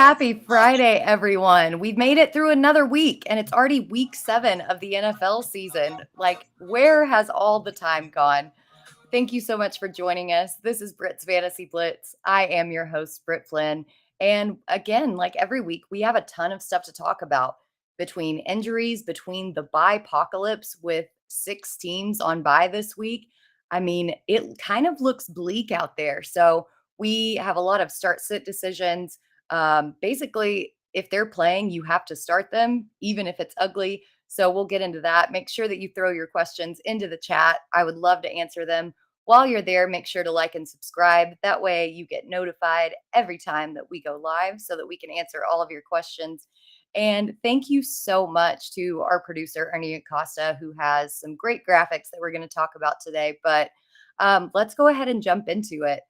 Happy Friday, everyone. We've made it through another week, and it's already week 7 of the NFL season. Like, where has all the time gone? Thank you so much for joining us. This is Britt's Fantasy Blitz. I am your host, Britt Flinn. And again, like every week, we have a ton of stuff to talk about between injuries, between the bye apocalypse with 6 teams on bye this week. I mean, it kind of looks bleak out there. So we have a lot of start sit decisions. Basically, if they're playing, you have to start them, even if it's ugly. So we'll get into that. Make sure that you throw your questions into the chat. I would love to answer them. While you're there, make sure to like and subscribe. That way you get notified every time that we go live so that we can answer all of your questions. And thank you so much to our producer, Ernie Acosta, who has some great graphics that we're going to talk about today. But let's go ahead and jump into it.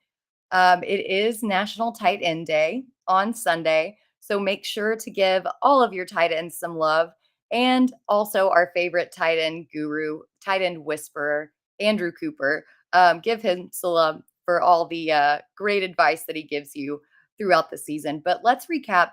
It is National Tight End Day on Sunday. So make sure to give all of your tight ends some love. And also our favorite tight end guru, tight end whisperer, Andrew Cooper. Give him some love for all the great advice that he gives you throughout the season. But let's recap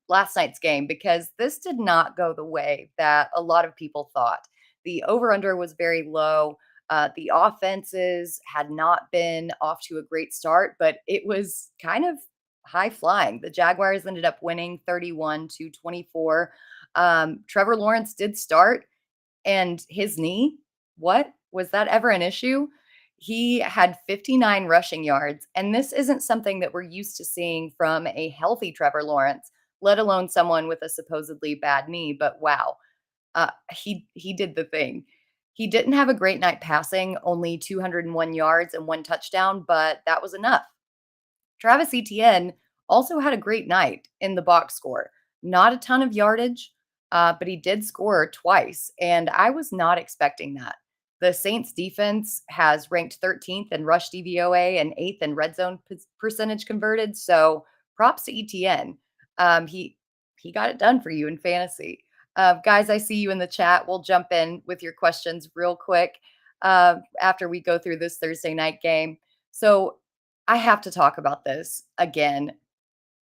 last night's game because this did not go the way that a lot of people thought. The over-under was very low. The offenses had not been off to a great start, but it was kind of high flying. The Jaguars ended up winning 31-24. Trevor Lawrence did start, and his knee, what? Was that ever an issue? He had 59 rushing yards, and this isn't something that we're used to seeing from a healthy Trevor Lawrence, let alone someone with a supposedly bad knee. But wow, he did the thing. He didn't have a great night passing, only 201 yards and 1 touchdown, but that was enough. Travis Etienne also had a great night in the box score. Not a ton of yardage, but he did score twice, and I was not expecting that. The Saints defense has ranked 13th in rush DVOA and 8th in red zone percentage converted, so props to Etienne. He got it done for you in fantasy. Guys, I see you in the chat. We'll jump in with your questions real quick after we go through this Thursday night game. So I have to talk about this again.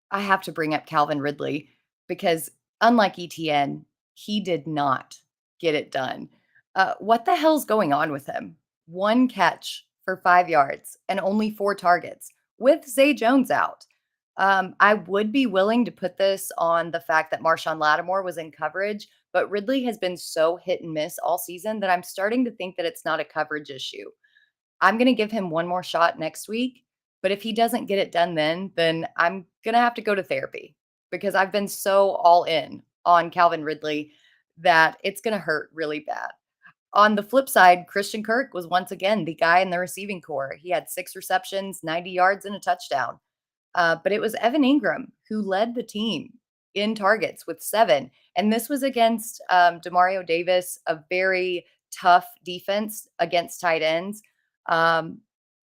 I have to bring up Calvin Ridley because unlike ETN, he did not get it done. What the hell's going on with him? 1 catch for 5 yards and only 4 targets with Zay Jones out. I would be willing to put this on the fact that Marshawn Lattimore was in coverage, but Ridley has been so hit and miss all season that I'm starting to think that it's not a coverage issue. I'm going to give him one more shot next week, but if he doesn't get it done then I'm going to have to go to therapy because I've been so all in on Calvin Ridley that it's going to hurt really bad. On the flip side, Christian Kirk was once again the guy in the receiving core. He had 6 receptions, 90 yards, and a touchdown. But it was Evan Ingram who led the team in targets with 7. And this was against Demario Davis, a very tough defense against tight ends.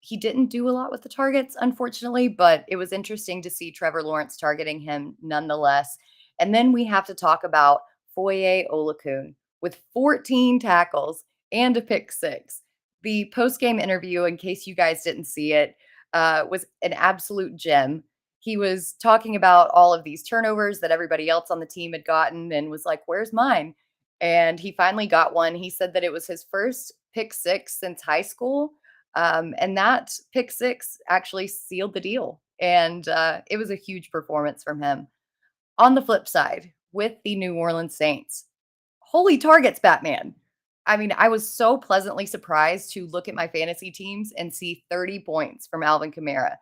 He didn't do a lot with the targets, unfortunately, but it was interesting to see Trevor Lawrence targeting him nonetheless. And then we have to talk about Foye Olakun with 14 tackles and a pick 6. The post-game interview, in case you guys didn't see it, was an absolute gem. He was talking about all of these turnovers that everybody else on the team had gotten and was like, where's mine? And he finally got one. He said that it was his first pick 6 since high school. And that pick 6 actually sealed the deal. And it was a huge performance from him. On the flip side, with the New Orleans Saints, holy targets, Batman. I mean, I was so pleasantly surprised to look at my fantasy teams and see 30 points from Alvin Kamara.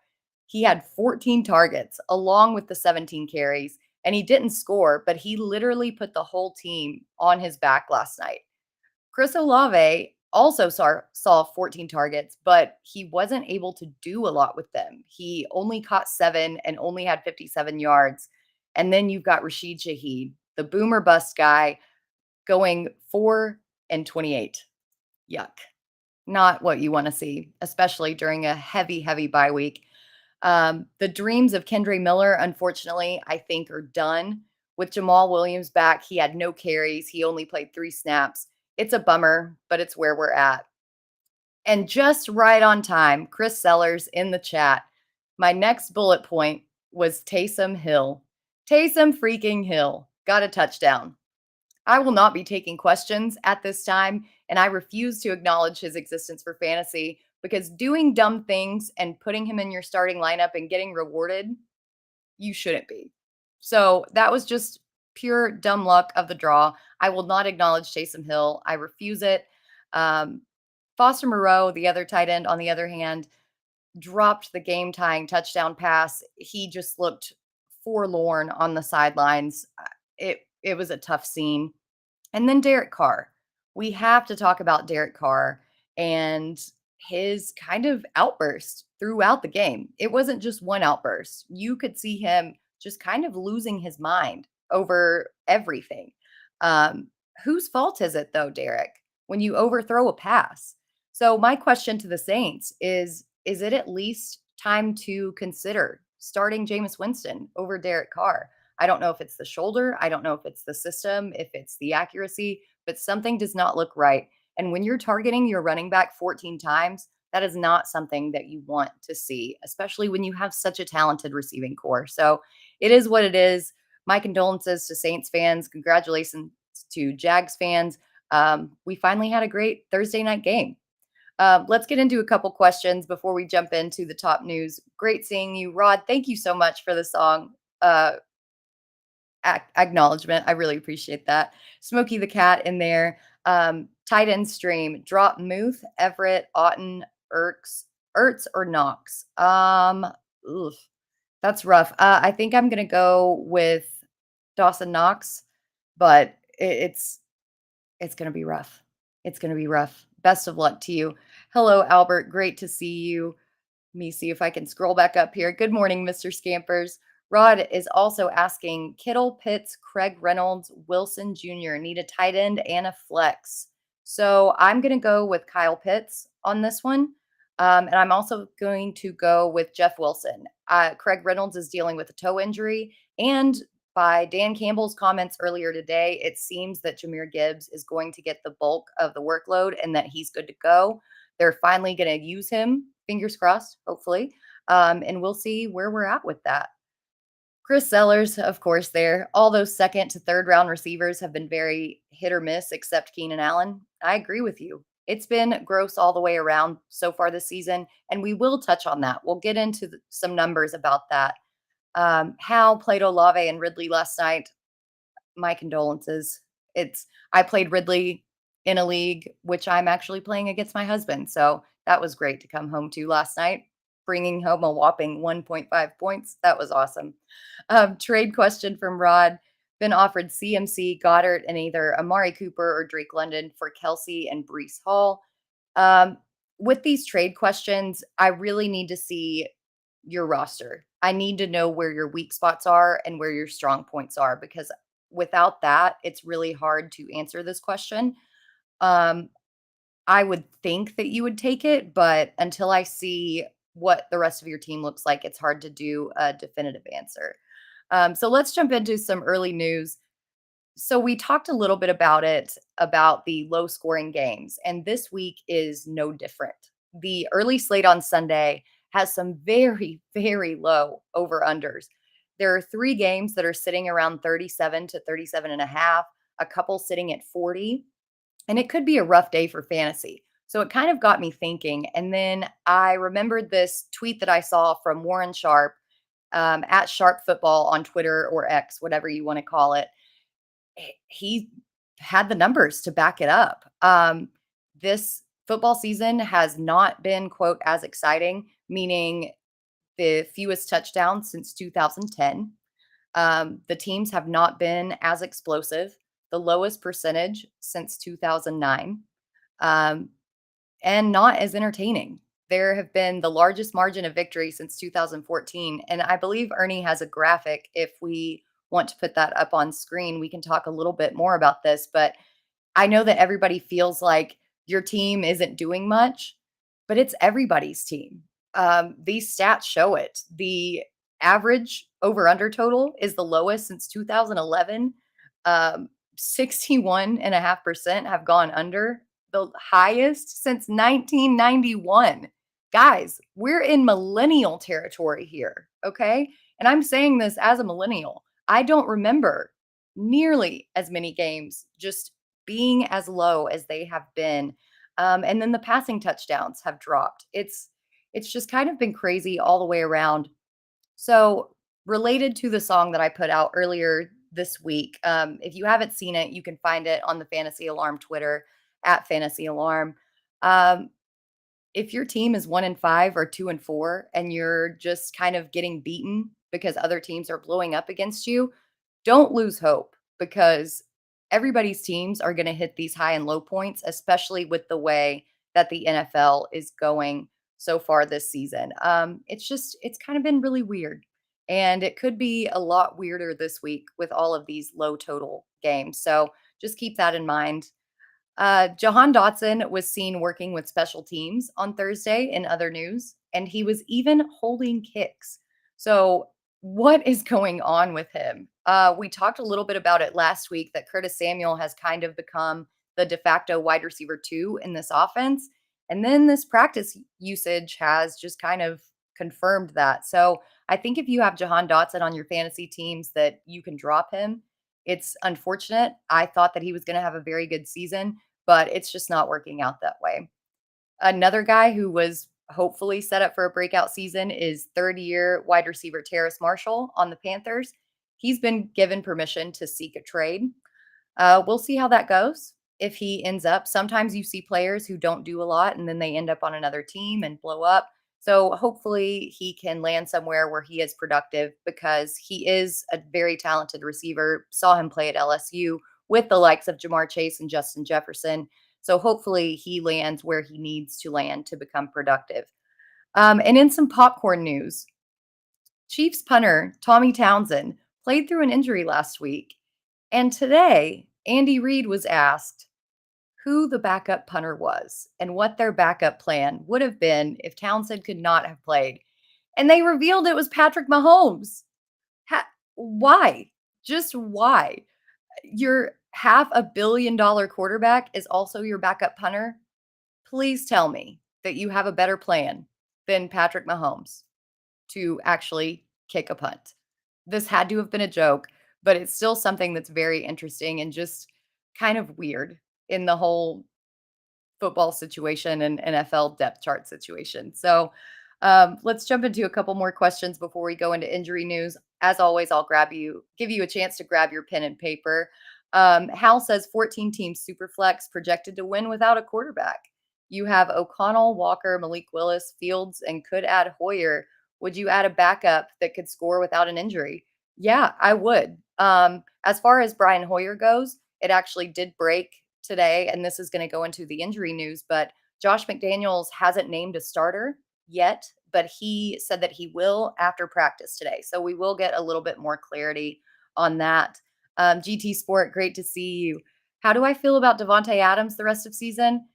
He had 14 targets along with the 17 carries, and he didn't score, but he literally put the whole team on his back last night. Chris Olave also saw 14 targets, but he wasn't able to do a lot with them. He only caught 7 and only had 57 yards. And then you've got Rashid Shaheed, the boomer bust guy, going 4 and 28. Yuck. Not what you want to see, especially during a heavy, heavy bye week. The dreams of Kendre Miller, unfortunately, I think are done. With Jamal Williams back, he had no carries. He only played 3 snaps. It's a bummer, but it's where we're at. And just right on time, Chris Sellers in the chat. My next bullet point was Taysom Hill. Taysom freaking Hill got a touchdown. I will not be taking questions at this time, and I refuse to acknowledge his existence for fantasy because doing dumb things and putting him in your starting lineup and getting rewarded, you shouldn't be. So that was just pure dumb luck of the draw. I will not acknowledge Taysom Hill. I refuse it. Um, Foster Moreau, the other tight end, on the other hand, dropped the game tying touchdown pass. He just looked forlorn on the sidelines. It was a tough scene. And then Derek Carr. We have to talk about Derek Carr and his kind of outburst throughout the game. It wasn't just one outburst. You could see him just kind of losing his mind over everything. Um, whose fault is it though, Derek, when you overthrow a pass? So my question to the Saints is it at least time to consider starting Jameis Winston over Derek Carr? I don't know if it's the shoulder. I don't know if it's the system, if it's the accuracy, but something does not look right. And when you're targeting your running back 14 times, that is not something that you want to see, especially when you have such a talented receiving core. So it is what it is. My condolences to Saints fans. Congratulations to Jags fans. We finally had a great Thursday night game. Let's get into a couple questions before we jump into the top news. Great seeing you, Rod. Thank you so much for the song. Acknowledgement. I really appreciate that. Smokey the Cat in there. Tight end stream. Drop Muth, Everett, Otten, Ertz or Knox. Oof, that's rough. I think I'm gonna go with Dawson Knox, but it's gonna be rough. It's gonna be rough. Best of luck to you. Hello, Albert. Great to see you. Let me see if I can scroll back up here. Good morning, Mr. Scampers. Rod is also asking Kittle, Pitts, Craig Reynolds, Wilson Jr. need a tight end and a flex. So I'm going to go with Kyle Pitts on this one. And I'm also going to go with Jeff Wilson. Craig Reynolds is dealing with a toe injury. And by Dan Campbell's comments earlier today, it seems that Jahmyr Gibbs is going to get the bulk of the workload and that he's good to go. They're finally going to use him, fingers crossed, hopefully. And we'll see where we're at with that. Chris Sellers, of course, there. All those second to third round receivers have been very hit or miss, except Keenan Allen. I agree with you. It's been gross all the way around so far this season, and we will touch on that. We'll get into some numbers about that. Hal, Plato, Lave, and Ridley last night. My condolences. I played Ridley in a league, which I'm actually playing against my husband. So that was great to come home to last night, bringing home a whopping 1.5 points. That was awesome. Trade question from Rod. Been offered CMC, Goddard, and either Amari Cooper or Drake London for Kelsey and Brees Hall. With these trade questions, I really need to see your roster. I need to know where your weak spots are and where your strong points are, because without that, it's really hard to answer this question. I would think that you would take it, but until I see what the rest of your team looks like, it's hard to do a definitive answer. So let's jump into some early news. So we talked a little bit about the low scoring games, and this week is no different. The early slate on Sunday has some very, very low over unders. There are 3 games that are sitting around 37 to 37 and a half, a couple sitting at 40, and it could be a rough day for fantasy. So it kind of got me thinking. And then I remembered this tweet that I saw from Warren Sharp at Sharp Football on Twitter or X, whatever you want to call it. He had the numbers to back it up. This football season has not been, quote, as exciting, meaning the fewest touchdowns since 2010. The teams have not been as explosive, the lowest percentage since 2009, and not as entertaining. There have been the largest margin of victory since 2014. And I believe Ernie has a graphic. If we want to put that up on screen, we can talk a little bit more about this. But I know that everybody feels like your team isn't doing much, but it's everybody's team. These stats show it. The average over under total is the lowest since 2011. 61.5% have gone under, the highest since 1991. Guys, we're in millennial territory here, okay? And I'm saying this as a millennial. I don't remember nearly as many games just being as low as they have been. And then the passing touchdowns have dropped. It's just kind of been crazy all the way around. So, related to the song that I put out earlier this week, if you haven't seen it, you can find it on the Fantasy Alarm Twitter at Fantasy Alarm. Um, if your team is 1-5 or 2-4 and you're just kind of getting beaten because other teams are blowing up against you, don't lose hope because everybody's teams are going to hit these high and low points, especially with the way that the NFL is going so far this season. It's kind of been really weird. And it could be a lot weirder this week with all of these low total games. So just keep that in mind. Jahan Dotson was seen working with special teams on Thursday in other news, and he was even holding kicks. So, what is going on with him? We talked a little bit about it last week that Curtis Samuel has kind of become the de facto wide receiver two in this offense. And then this practice usage has just kind of confirmed that. So, I think if you have Jahan Dotson on your fantasy teams, that you can drop him. It's unfortunate. I thought that he was going to have a very good season, but it's just not working out that way. Another guy who was hopefully set up for a breakout season is third-year wide receiver Terrace Marshall on the Panthers. He's been given permission to seek a trade. We'll see how that goes. If he ends up, sometimes you see players who don't do a lot and then they end up on another team and blow up. So hopefully he can land somewhere where he is productive because he is a very talented receiver. Saw him play at LSU with the likes of Jamar Chase and Justin Jefferson. So hopefully he lands where he needs to land to become productive. And in some popcorn news, Chiefs punter Tommy Townsend played through an injury last week. And today, Andy Reid was asked who the backup punter was and what their backup plan would have been if Townsend could not have played. And they revealed it was Patrick Mahomes. Why? Just why? Your $500 million quarterback is also your backup punter. Please tell me that you have a better plan than Patrick Mahomes to actually kick a punt. This had to have been a joke, but it's still something that's very interesting and just kind of weird in the whole football situation and NFL depth chart situation. So let's jump into a couple more questions before we go into injury news. As always, I'll give you a chance to grab your pen and paper. Hal says 14 team Superflex projected to win without a quarterback. You have O'Connell, Walker, Malik Willis, Fields, and could add Hoyer. Would you add a backup that could score without an injury? Yeah, I would. As far as Brian Hoyer goes, it actually did break today, and this is going to go into the injury news, but Josh McDaniels hasn't named a starter yet, but he said that he will after practice today. So we will get a little bit more clarity on that. GT Sport, great to see you. How do I feel about Devontae Adams the rest of season?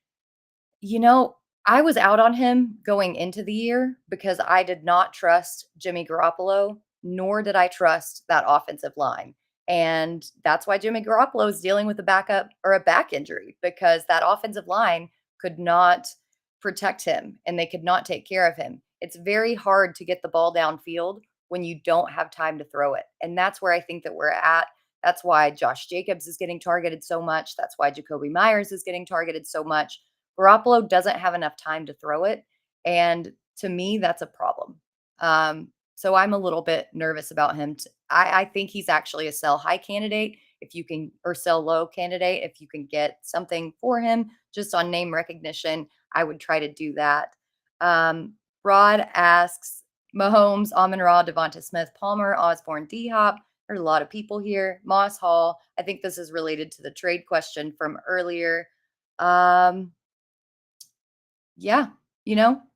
You know, I was out on him going into the year because I did not trust Jimmy Garoppolo, nor did I trust that offensive line. And that's why Jimmy Garoppolo is dealing with a backup or a back injury because that offensive line could not protect him and they could not take care of him. It's very hard to get the ball downfield when you don't have time to throw it. And that's where I think that we're at. That's why Josh Jacobs is getting targeted so much. That's why Jacoby Myers is getting targeted so much. Garoppolo doesn't have enough time to throw it. And to me, that's a problem. So I'm a little bit nervous about him. I think he's actually a sell high candidate if you can, or sell low candidate if you can get something for him just on name recognition. I would try to do that. Rod asks Mahomes, Amon Ra, Devonta Smith, Palmer, Osborne, D Hop. There's a lot of people here. Moss Hall. I think this is related to the trade question from earlier. Yeah,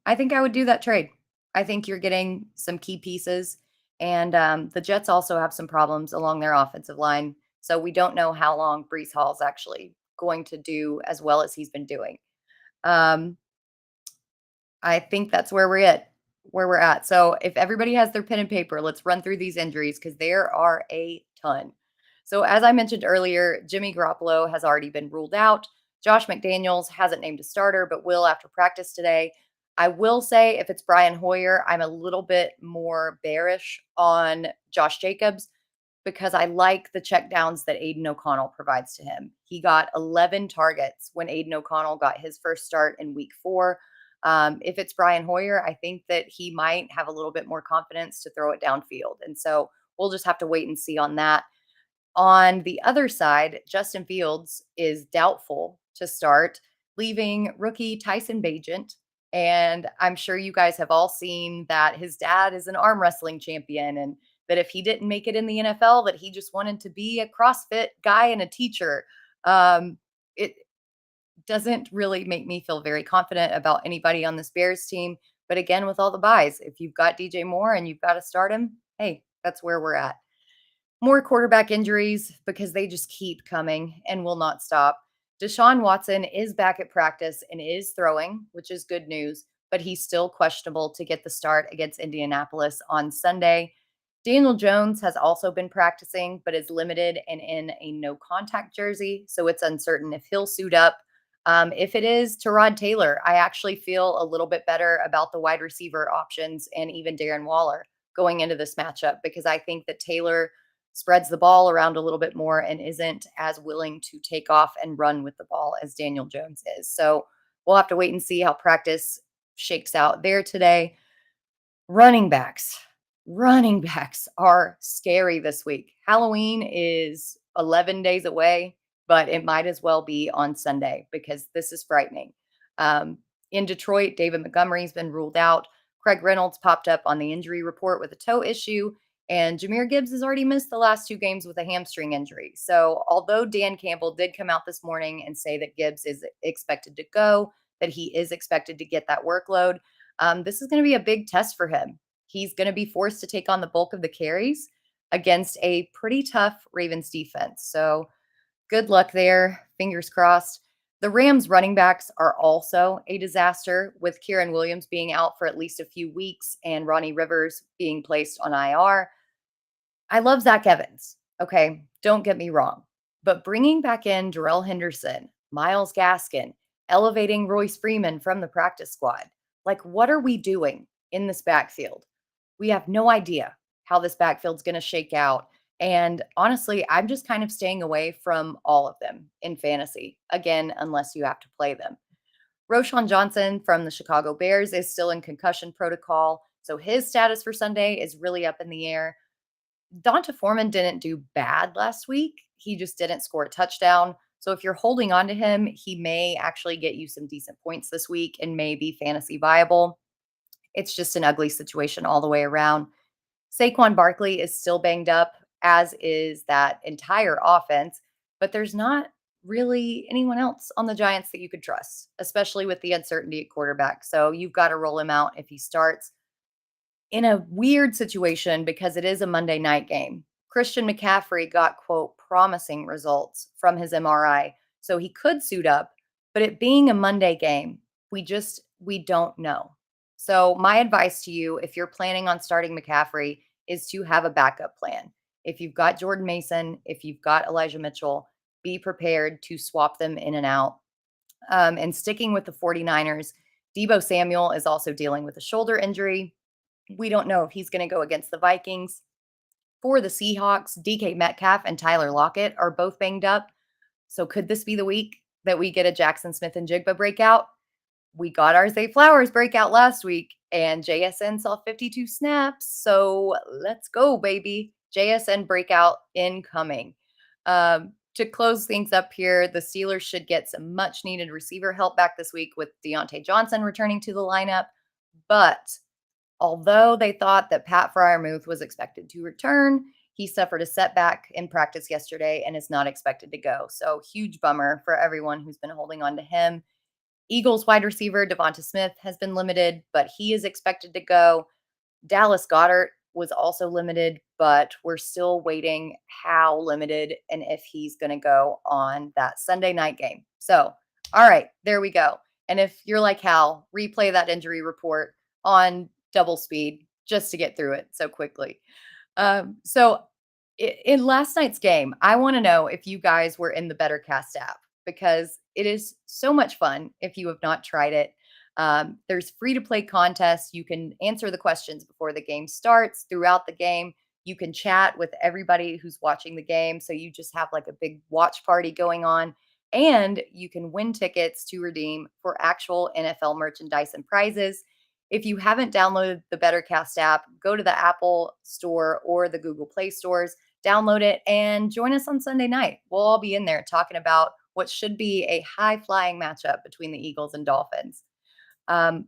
I think I would do that trade. I think you're getting some key pieces, and the Jets also have some problems along their offensive line. So we don't know how long Brees Hall is actually going to do as well as he's been doing. Um, I think that's where we're at. So if everybody has their pen and paper, let's run through these injuries because there are a ton. So as I mentioned earlier, Jimmy Garoppolo has already been ruled out. Josh McDaniels hasn't named a starter, but will after practice today. I will say if it's Brian Hoyer, I'm a little bit more bearish on Josh Jacobs because I like the checkdowns that Aiden O'Connell provides to him. He got 11 targets when Aiden O'Connell got his first start in week 4. If it's Brian Hoyer, I think that he might have a little bit more confidence to throw it downfield. And so we'll just have to wait and see on that. On the other side, Justin Fields is doubtful to start, leaving rookie Tyson Bagent. And I'm sure you guys have all seen that his dad is an arm wrestling champion, and that if he didn't make it in the NFL, that he just wanted to be a CrossFit guy and a teacher. It doesn't really make me feel very confident about anybody on this Bears team. But again, with all the buys, if you've got DJ Moore and you've got to start him, hey, that's where we're at. More quarterback injuries because they just keep coming and will not stop. Deshaun Watson is back at practice and is throwing, which is good news, but he's still questionable to get the start against Indianapolis on Sunday. Daniel Jones has also been practicing, but is limited and in a no contact jersey, so it's uncertain if he'll suit up. If it is Tyrod Taylor, I actually feel a little bit better about the wide receiver options and even Darren Waller going into this matchup, because I think that Taylor spreads the ball around a little bit more and isn't as willing to take off and run with the ball as Daniel Jones is. So we'll have to wait and see how practice shakes out there today. Running backs. Running backs are scary this week. Halloween is 11 days away, but it might as well be on Sunday because this is frightening. In Detroit, David Montgomery's been ruled out. Craig Reynolds popped up on the injury report with a toe issue, and Jahmyr Gibbs has already missed the last 2 games with a hamstring injury. So although Dan Campbell did come out this morning and say that Gibbs is expected to go, that he is expected to get that workload, this is going to be a big test for him. He's going to be forced to take on the bulk of the carries against a pretty tough Ravens defense. So good luck there. Fingers crossed. The Rams running backs are also a disaster, with Kieran Williams being out for at least a few weeks and Ronnie Rivers being placed on IR. I love Zach Evans. Okay, don't get me wrong. But bringing back in Darrell Henderson, Myles Gaskin, elevating Royce Freeman from the practice squad, like, what are we doing in this backfield? We have no idea how this backfield's going to shake out. And honestly, I'm just kind of staying away from all of them in fantasy, again, unless you have to play them. Roshan Johnson from the Chicago Bears is still in concussion protocol, so his status for Sunday is really up in the air. Donta Foreman didn't do bad last week. He just didn't score a touchdown. So if you're holding on to him, he may actually get you some decent points this week and may be fantasy viable. It's just an ugly situation all the way around. Saquon Barkley is still banged up, as is that entire offense, but there's not really anyone else on the Giants that you could trust, especially with the uncertainty at quarterback. So you've got to roll him out if he starts. In a weird situation, because it is a Monday night game, Christian McCaffrey got, quote, promising results from his MRI, so he could suit up, but it being a Monday game, we don't know. So my advice to you, if you're planning on starting McCaffrey, is to have a backup plan. If you've got Jordan Mason, if you've got Elijah Mitchell, be prepared to swap them in and out. And sticking with the 49ers, Deebo Samuel is also dealing with a shoulder injury. We don't know if he's going to go against the Vikings. For the Seahawks, DK Metcalf and Tyler Lockett are both banged up. So could this be the week that we get a Jackson Smith and Jigba breakout? We got our Zay Flowers breakout last week, and JSN saw 52 snaps. So let's go, baby. JSN breakout incoming. To close things up here, the Steelers should get some much needed receiver help back this week with Deontay Johnson returning to the lineup. But although they thought that Pat Freiermuth was expected to return, he suffered a setback in practice yesterday and is not expected to go. So huge bummer for everyone who's been holding on to him. Eagles wide receiver Devonta Smith has been limited, but he is expected to go. Dallas Goedert was also limited, but we're still waiting how limited and if he's going to go on that Sunday night game. So, all right, there we go. And if you're like Hal, replay that injury report on double speed just to get through it so quickly. So in last night's game, I want to know if you guys were in the BetterCast app, because it is so much fun if you have not tried it. There's free to play contests. You can answer the questions before the game starts, throughout the game. You can chat with everybody who's watching the game. So you just have like a big watch party going on. And you can win tickets to redeem for actual NFL merchandise and prizes. If you haven't downloaded the Bettercast app, go to the Apple Store or the Google Play stores, download it, and join us on Sunday night. We'll all be in there talking about what should be a high-flying matchup between the Eagles and Dolphins. I'm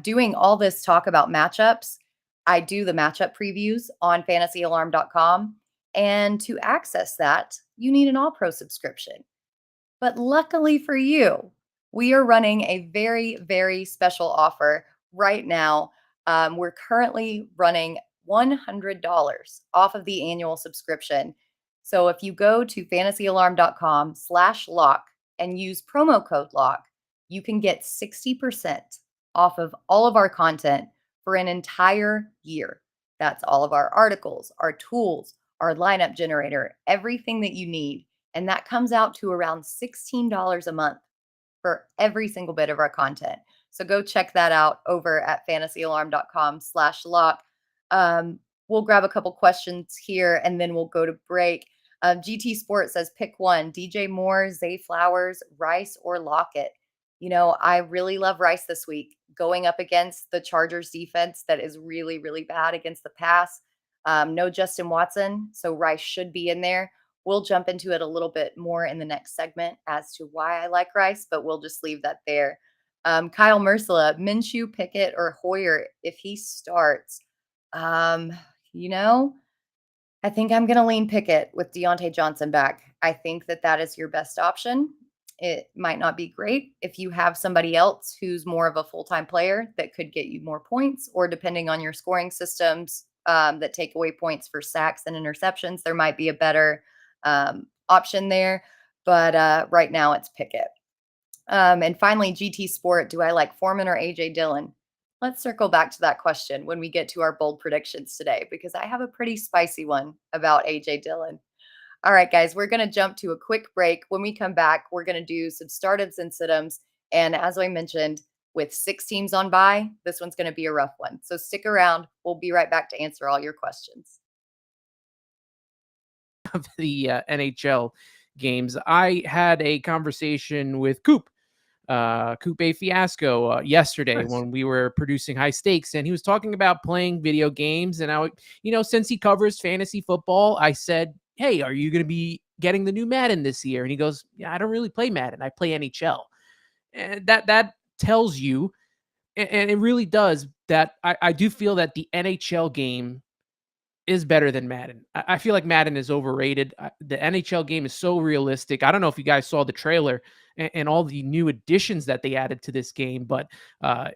doing all this talk about matchups. I do the matchup previews on fantasyalarm.com. And to access that, you need an All-Pro subscription. But luckily for you, we are running a very, very special offer right now. We're currently running $100 off of the annual subscription. So if you go to fantasyalarm.com/lock and use promo code lock, you can get 60% off of all of our content for an entire year. That's all of our articles, our tools, our lineup generator, everything that you need. And that comes out to around $16 a month for every single bit of our content. So go check that out over at fantasyalarm.com/lock. We'll grab a couple questions here and then we'll go to break. GT Sport says pick one: DJ Moore, Zay Flowers, Rice, or Lockett. I really love Rice this week going up against the Chargers defense that is really, really bad against the pass. No Justin Watson, so Rice should be in there. We'll jump into it a little bit more in the next segment as to why I like Rice, but we'll just leave that there. Kyle Mersela, Minshew, Pickett, or Hoyer if he starts. I think I'm going to lean Pickett with Deontay Johnson back. I think that is your best option. It might not be great if you have somebody else who's more of a full-time player that could get you more points, or depending on your scoring systems that take away points for sacks and interceptions, there might be a better option there. But right now it's Pickett. And finally, GT Sport, do I like Foreman or AJ Dillon? Let's circle back to that question when we get to our bold predictions today, because I have a pretty spicy one about AJ Dillon. All right, guys, we're going to jump to a quick break. When we come back, we're going to do some starteds and sit-ems. And as I mentioned, with 6 teams on bye, this one's going to be a rough one. So stick around. We'll be right back to answer all your questions. Of the NHL games, I had a conversation with Coop A Fiasco yesterday when we were producing High Stakes, and he was talking about playing video games. And since he covers fantasy football, I said, hey, are you going to be getting the new Madden this year? And he goes, yeah, I don't really play Madden. I play NHL. And that tells you, and it really does, that I do feel that the NHL game is better than Madden. I feel like Madden is overrated. The NHL game is so realistic. I don't know if you guys saw the trailer and all the new additions that they added to this game, but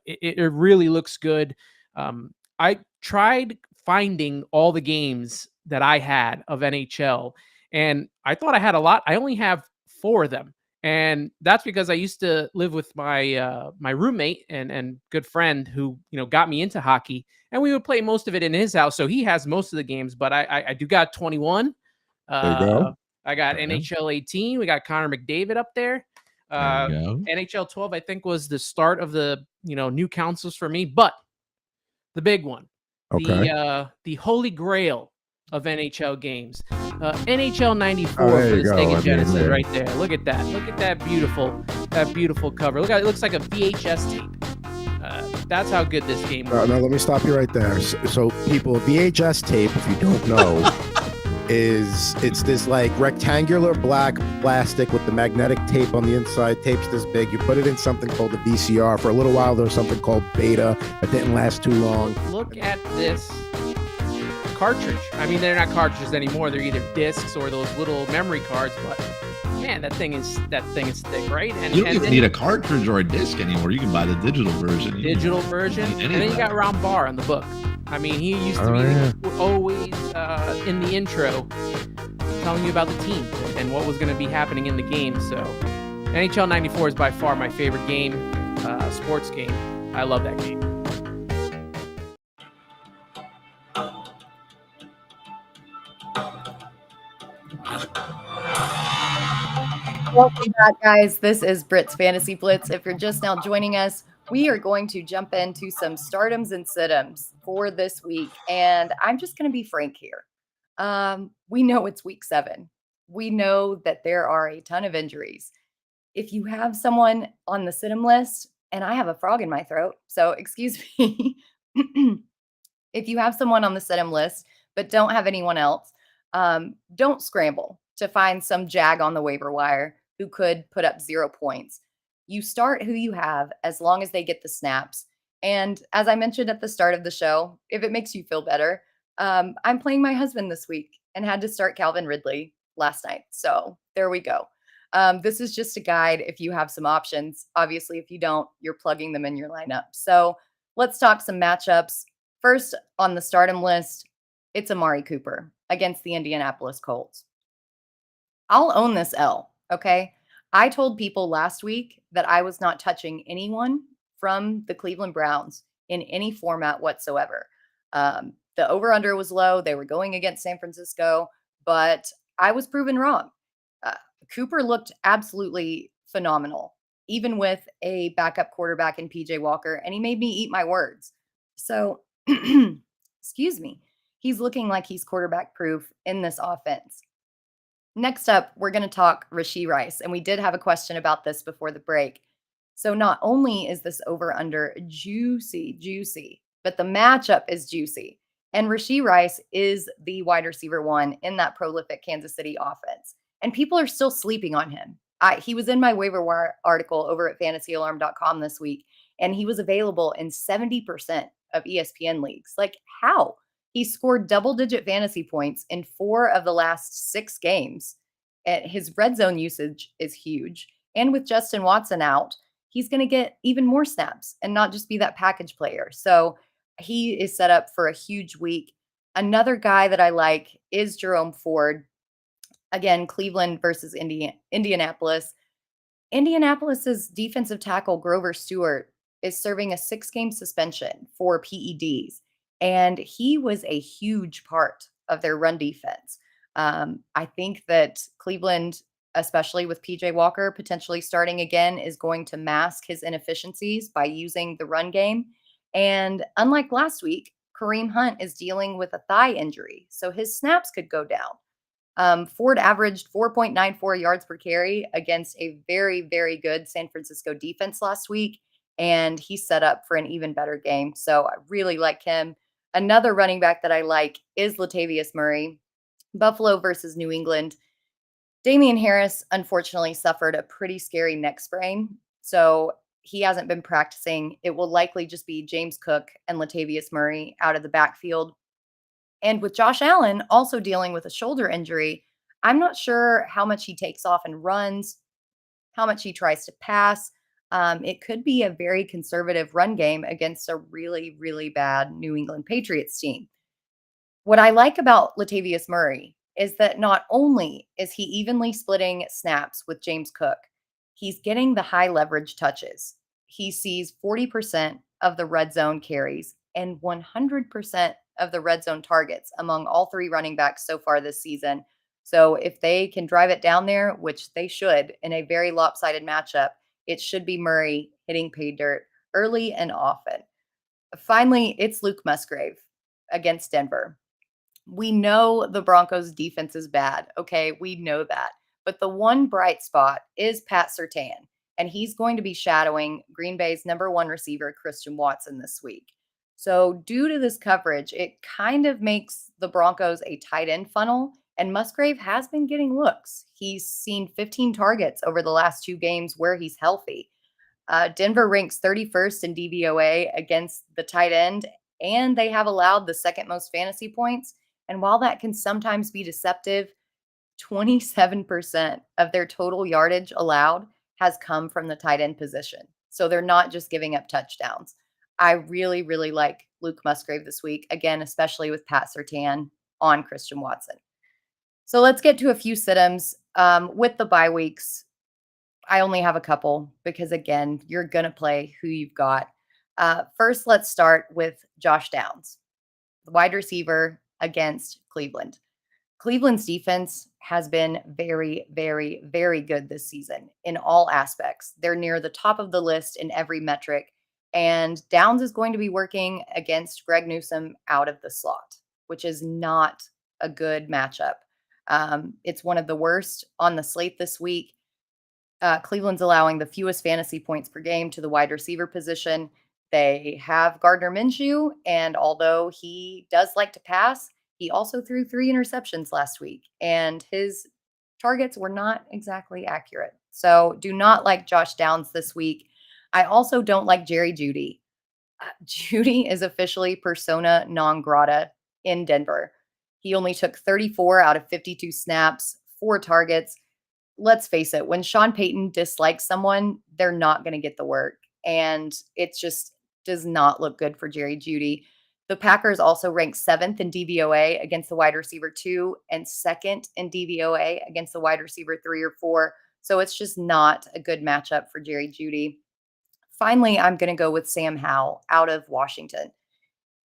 it really looks good. I tried finding all the games that I had of NHL, and I thought I had a lot. I only have 4 of them. And that's because I used to live with my my roommate and good friend who got me into hockey, and we would play most of it in his house. So he has most of the games, but I do got 21. There you go. I got NHL 18. We got Connor McDavid up there. NHL 12, I think, was the start of the new consoles for me. But the big one, the holy grail of NHL games, NHL 94 for the Sega Genesis, right there. Look at that. Look at that beautiful cover. Look at it. Looks like a VHS tape. That's how good this game was. No, let me stop you right there. So people, VHS tape, if you don't know, it's this like rectangular black plastic with the magnetic tape on the inside. Tape's this big. You put it in something called the VCR. For a little while, there was something called Beta. It didn't last too long. Look at this cartridge. I mean, they're not cartridges anymore. They're either discs or those little memory cards. But man, that thing is thick, right? And you don't even need a cartridge or a disc anymore. You can buy the digital version. And then you got Ron Barr on the book. I mean, he used to be always in the intro telling you about the team and what was going to be happening in the game. So NHL 94 is by far my favorite game, sports game. I love that game. Welcome back, guys. This is Britt's Fantasy Blitz. If you're just now joining us, we are going to jump into some stardoms and sit-ems for this week. And I'm just going to be frank here. We know it's week 7. We know that there are a ton of injuries. If you have someone on the sit-'em list, and I have a frog in my throat, so excuse me. If you have someone on the sit-'em list but don't have anyone else, don't scramble to find some jag on the waiver wire who could put up 0 points. You start who you have as long as they get the snaps. And as I mentioned at the start of the show, if it makes you feel better, I'm playing my husband this week and had to start Calvin Ridley last night. So there we go. This is just a guide if you have some options. Obviously, if you don't, you're plugging them in your lineup. So let's talk some matchups. First on the stardom list, it's Amari Cooper against the Indianapolis Colts. I'll own this L, okay? I told people last week that I was not touching anyone from the Cleveland Browns in any format whatsoever. The over-under was low. They were going against San Francisco, but I was proven wrong. Cooper looked absolutely phenomenal, even with a backup quarterback in PJ Walker, and he made me eat my words. So, excuse me, he's looking like he's quarterback proof in this offense. Next up, we're going to talk Rashee Rice, and we did have a question about this before the break. So not only is this over-under juicy, but the matchup is juicy. And Rashee Rice is the wide receiver 1 in that prolific Kansas City offense. And people are still sleeping on him. He was in my waiver wire article over at fantasyalarm.com this week, and he was available in 70% of ESPN leagues. Like, how? He scored double-digit fantasy points in 4 of the last 6 games. And his red zone usage is huge. And with Justin Watson out, he's going to get even more snaps and not just be that package player. So he is set up for a huge week. Another guy that I like is Jerome Ford. Again, Cleveland versus Indianapolis. Indianapolis's defensive tackle, Grover Stewart, is serving a 6-game suspension for PEDs. And he was a huge part of their run defense. I think that Cleveland, especially with PJ Walker potentially starting again, is going to mask his inefficiencies by using the run game. And unlike last week, Kareem Hunt is dealing with a thigh injury, so his snaps could go down. Ford averaged 4.94 yards per carry against a very, very good San Francisco defense last week, and he's set up for an even better game. So I really like him. Another running back that I like is Latavius Murray. Buffalo versus New England. Damian Harris, unfortunately, suffered a pretty scary neck sprain, so he hasn't been practicing. It will likely just be James Cook and Latavius Murray out of the backfield. And with Josh Allen also dealing with a shoulder injury, I'm not sure how much he takes off and runs, how much he tries to pass. It could be a very conservative run game against a really, really bad New England Patriots team. What I like about Latavius Murray is that not only is he evenly splitting snaps with James Cook, he's getting the high leverage touches. He sees 40% of the red zone carries and 100% of the red zone targets among all 3 running backs so far this season. So if they can drive it down there, which they should in a very lopsided matchup, it should be Murray hitting pay dirt early and often. Finally, it's Luke Musgrave against Denver. We know the Broncos defense is bad. Okay, we know that. But the one bright spot is Pat Surtain, and he's going to be shadowing Green Bay's number 1 receiver, Christian Watson, this week. So due to this coverage, it kind of makes the Broncos a tight end funnel, and Musgrave has been getting looks. He's seen 15 targets over the last 2 games where he's healthy. Denver ranks 31st in DVOA against the tight end, and they have allowed the 2nd most fantasy points. And while that can sometimes be deceptive, 27% of their total yardage allowed has come from the tight end position. So they're not just giving up touchdowns. I really, really like Luke Musgrave this week, again, especially with Pat Surtain on Christian Watson. So let's get to a few sit-ems. With the bye weeks, I only have a couple because, again, you're going to play who you've got. First, let's start with Josh Downs, the wide receiver against Cleveland. Cleveland's defense has been very, very, very good this season in all aspects. They're near the top of the list in every metric. And Downs is going to be working against Greg Newsome out of the slot, which is not a good matchup. It's one of the worst on the slate this week. Cleveland's allowing the fewest fantasy points per game to the wide receiver position. They have Gardner Minshew, and although he does like to pass, he also threw 3 interceptions last week, and his targets were not exactly accurate. So do not like Josh Downs this week. I also don't like Jerry Jeudy. Jeudy is officially persona non grata in Denver. He only took 34 out of 52 snaps, 4 targets. Let's face it, when Sean Payton dislikes someone, they're not going to get the work. And it just does not look good for Jerry Jeudy. The Packers also ranked 7th in DVOA against the wide receiver 2 and 2nd in DVOA against the wide receiver 3 or 4. So it's just not a good matchup for Jerry Jeudy. Finally, I'm going to go with Sam Howell out of Washington.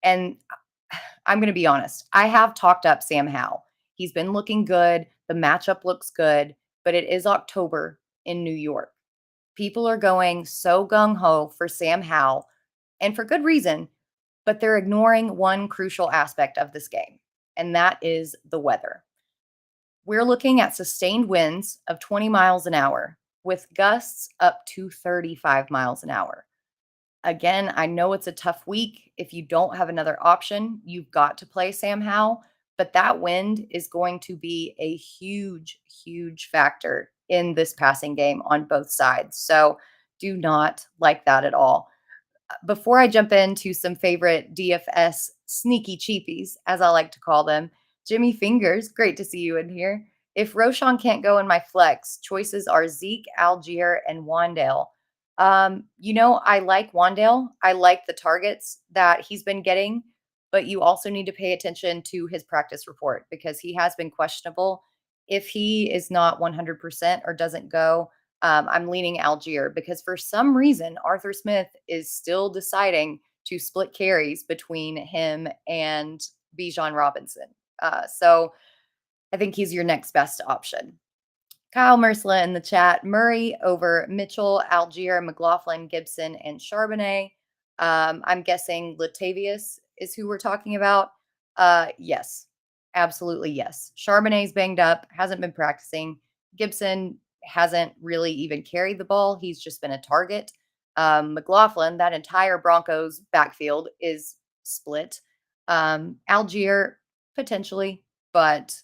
And I'm going to be honest, I have talked up Sam Howell. He's been looking good. The matchup looks good, but it is October in New York. People are going so gung-ho for Sam Howell, and for good reason, but they're ignoring one crucial aspect of this game, and that is the weather. We're looking at sustained winds of 20 miles an hour with gusts up to 35 miles an hour. Again, I know it's a tough week. If you don't have another option, you've got to play Sam Howell, but that wind is going to be a huge, huge factor in this passing game on both sides. So do not like that at all. Before I jump into some favorite DFS sneaky cheapies, as I like to call them, Jimmy Fingers, great to see you in here. If Roshan can't go in my flex, choices are Zeke, Algier, and Wandale. I like Wandale. I like the targets that he's been getting, but you also need to pay attention to his practice report because he has been questionable. If he is not 100% or doesn't go, I'm leaning Algier because for some reason, Arthur Smith is still deciding to split carries between him and Bijan Robinson. So I think he's your next best option. Kyle Mersla in the chat, Murray over Mitchell, Algier, McLaughlin, Gibson, and Charbonnet. I'm guessing Latavius is who we're talking about. Yes, absolutely yes. Charbonnet's banged up, hasn't been practicing. Gibson hasn't really even carried the ball. He's just been a target. McLaughlin, that entire Broncos backfield is split. Algier, potentially, but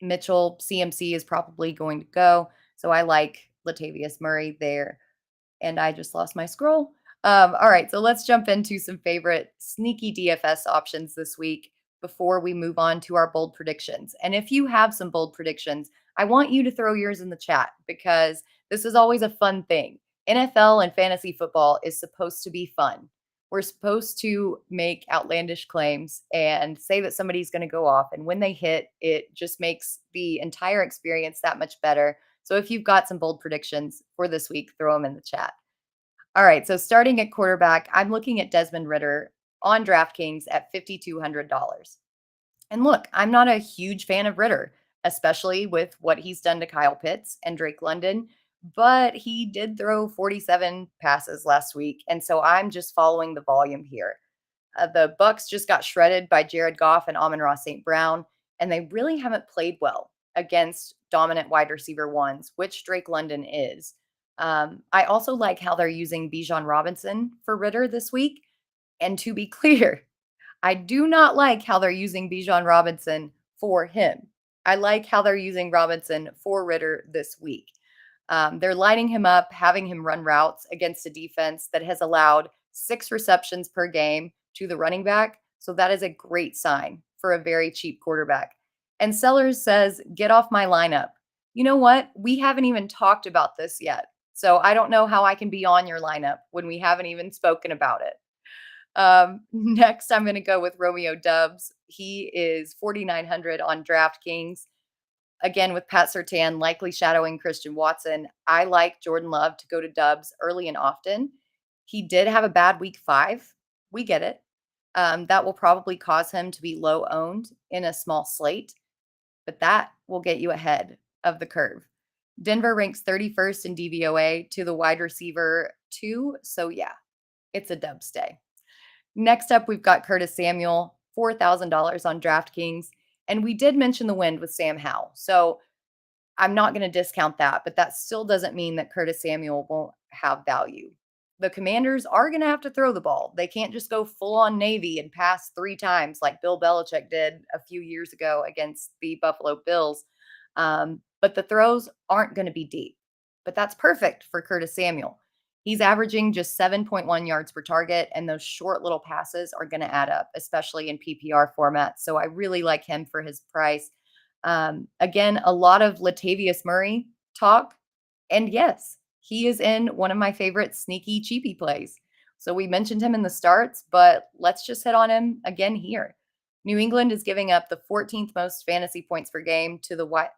Mitchell, CMC is probably going to go. So I like Latavius Murray there. And I just lost my scroll. All right, so let's jump into some favorite sneaky DFS options this week before we move on to our bold predictions. And if you have some bold predictions, I want you to throw yours in the chat because this is always a fun thing. NFL and fantasy football is supposed to be fun. We're supposed to make outlandish claims and say that somebody's going to go off. And when they hit, it just makes the entire experience that much better. So if you've got some bold predictions for this week, throw them in the chat. All right, so starting at quarterback, I'm looking at Desmond Ridder on DraftKings at $5,200. And look, I'm not a huge fan of Ridder, especially with what he's done to Kyle Pitts and Drake London, but he did throw 47 passes last week, and so I'm just following the volume here. The Bucs just got shredded by Jared Goff and Amon-Ra St. Brown, and they really haven't played well against dominant wide receiver ones, which Drake London is. I also like how they're using Bijan Robinson for Ridder this week. And to be clear, I do not like how they're using Bijan Robinson for him. I like how they're using Robinson for Ridder this week. They're lining him up, having him run routes against a defense that has allowed 6 receptions per game to the running back. So that is a great sign for a very cheap quarterback. And Sellers says, get off my lineup. You know what? We haven't even talked about this yet. So I don't know how I can be on your lineup when we haven't even spoken about it. Next, I'm going to go with Romeo Doubs. He is 4,900 on DraftKings. Again, with Pat Surtain likely shadowing Christian Watson, I like Jordan Love to go to Doubs early and often. He did have a bad week 5. We get it. That will probably cause him to be low owned in a small slate, but that will get you ahead of the curve. Denver ranks 31st in DVOA to the wide receiver 2. So yeah, it's a Doubs day. Next up, we've got Curtis Samuel, $4,000 on DraftKings. And we did mention the wind with Sam Howell. So I'm not going to discount that, but that still doesn't mean that Curtis Samuel won't have value. The Commanders are going to have to throw the ball. They can't just go full on Navy and pass 3 times like Bill Belichick did a few years ago against the Buffalo Bills. But the throws aren't going to be deep. But that's perfect for Curtis Samuel. He's averaging just 7.1 yards per target, and those short little passes are going to add up, especially in PPR formats. So I really like him for his price. Again, a lot of Latavius Murray talk. And yes, he is in one of my favorite sneaky cheapy plays. So we mentioned him in the starts, but let's just hit on him again here. New England is giving up the 14th most fantasy points per game to the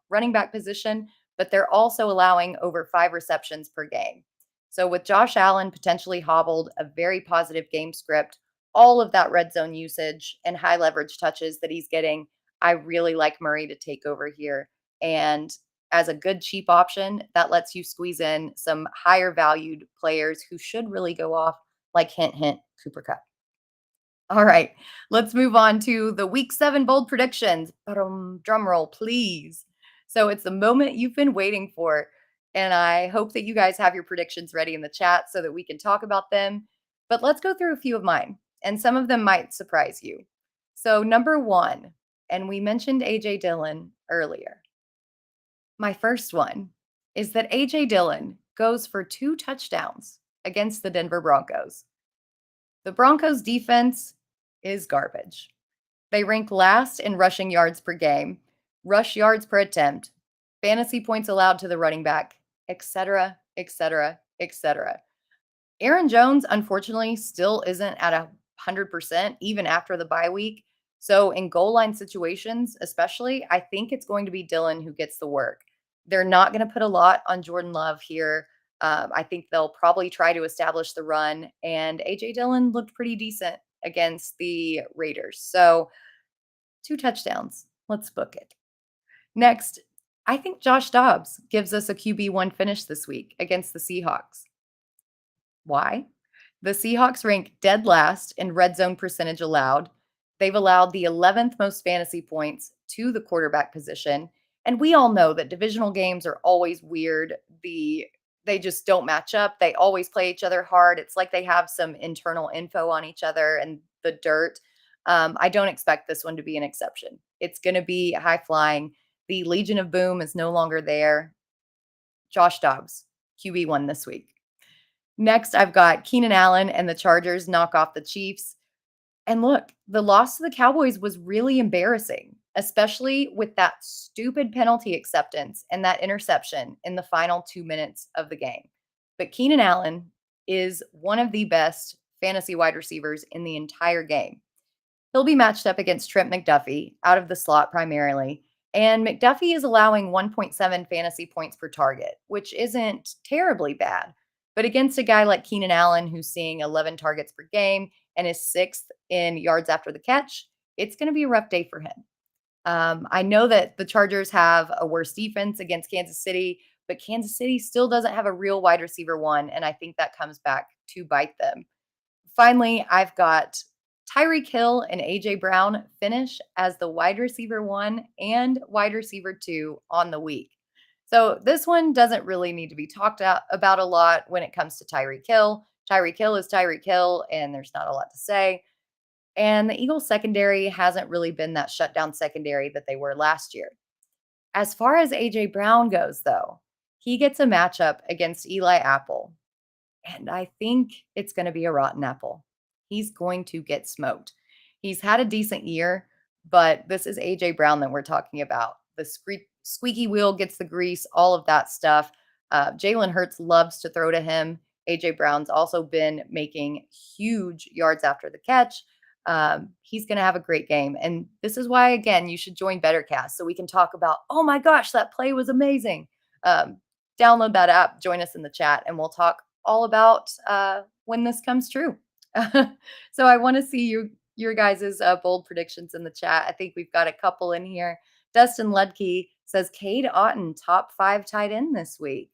running back position, but they're also allowing over 5 receptions per game. So with Josh Allen potentially hobbled, a very positive game script, all of that red zone usage and high leverage touches that he's getting, I really like Murray to take over here. And as a good cheap option, that lets you squeeze in some higher valued players who should really go off, like hint, hint, Cooper Kupp. All right, let's move on to the week 7 bold predictions. Drum roll, please. So it's the moment you've been waiting for. And I hope that you guys have your predictions ready in the chat so that we can talk about them. But let's go through a few of mine, and some of them might surprise you. So number 1, and we mentioned A.J. Dillon earlier. My first one is that A.J. Dillon goes for 2 touchdowns against the Denver Broncos. The Broncos defense is garbage. They rank last in rushing yards per game, rush yards per attempt, fantasy points allowed to the running back, etc., etc., etc. Aaron Jones, unfortunately, still isn't at 100% even after the bye week. So in goal line situations, especially, I think it's going to be Dillon who gets the work. They're not going to put a lot on Jordan Love here. I think they'll probably try to establish the run, and A.J. Dillon looked pretty decent against the Raiders. So 2 touchdowns. Let's book it. Next, I think Josh Dobbs gives us a QB1 finish this week against the Seahawks. Why? The Seahawks rank dead last in red zone percentage allowed. They've allowed the 11th most fantasy points to the quarterback position. And we all know that divisional games are always weird. They just don't match up. They always play each other hard. It's like they have some internal info on each other and the dirt. I don't expect this one to be an exception. It's going to be high flying. The Legion of Boom is no longer there. Josh Dobbs, QB1 this week. Next, I've got Keenan Allen and the Chargers knock off the Chiefs. And look, the loss to the Cowboys was really embarrassing, especially with that stupid penalty acceptance and that interception in the final 2 minutes of the game. But Keenan Allen is one of the best fantasy wide receivers in the entire game. He'll be matched up against Trent McDuffie out of the slot primarily. And McDuffie is allowing 1.7 fantasy points per target, which isn't terribly bad. But against a guy like Keenan Allen, who's seeing 11 targets per game and is 6th in yards after the catch, it's going to be a rough day for him. I know that the Chargers have a worse defense against Kansas City, but Kansas City still doesn't have a real wide receiver 1, and I think that comes back to bite them. Finally, I've got Tyreek Hill and A.J. Brown finish as the wide receiver 1 and wide receiver 2 on the week. So this one doesn't really need to be talked about a lot when it comes to Tyreek Hill. Tyreek Hill is Tyreek Hill, and there's not a lot to say. And the Eagles secondary hasn't really been that shutdown secondary that they were last year. As far as A.J. Brown goes, though, he gets a matchup against Eli Apple. And I think it's going to be a rotten apple. He's going to get smoked. He's had a decent year, but this is A.J. Brown that we're talking about. The squeaky wheel gets the grease, all of that stuff. Jalen Hurts loves to throw to him. A.J. Brown's also been making huge yards after the catch. He's going to have a great game. And this is why, again, you should join BetterCast so we can talk about, oh my gosh, that play was amazing. Download that app, join us in the chat, and we'll talk all about when this comes true. So I want to see your guys' bold predictions in the chat. I think we've got a couple in here. Dustin Ludke says Cade Otton, top 5 tight end this week.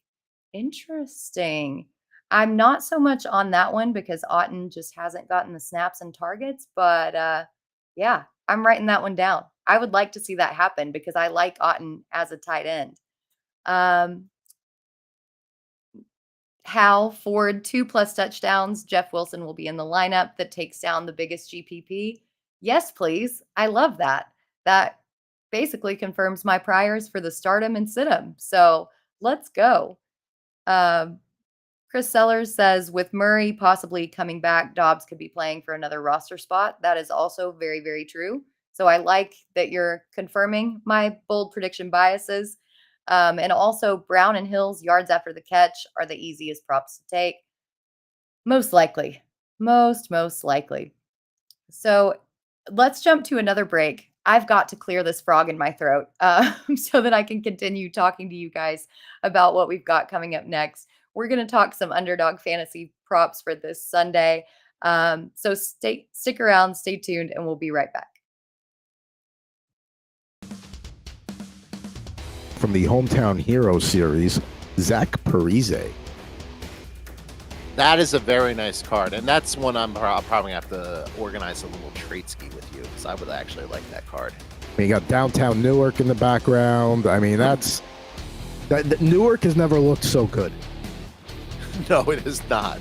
Interesting. I'm not so much on that one because Otton just hasn't gotten the snaps and targets, but yeah, I'm writing that one down. I would like to see that happen because I like Otton as a tight end. Hal Ford, 2+ touchdowns. Jeff Wilson will be in the lineup that takes down the biggest GPP. Yes, please. I love that. That basically confirms my priors for the stardom and sit-em. So let's go. Chris Sellers says, with Murray possibly coming back, Dobbs could be playing for another roster spot. That is also very, very true. So I like that you're confirming my bold prediction biases. And also Brown and Hill's yards after the catch are the easiest props to take. Most likely. Most likely. So let's jump to another break. I've got to clear this frog in my throat so that I can continue talking to you guys about what we've got coming up next. We're going to talk some Underdog Fantasy props for this Sunday. So stick around, stay tuned, and we'll be right back. From the Hometown Hero series, Zach Parise. That is a very nice card, and that's one I'll probably have to organize a little trade ski with you, because I would actually like that card. You got downtown Newark in the background. I mean, Newark has never looked so good. No, it is not.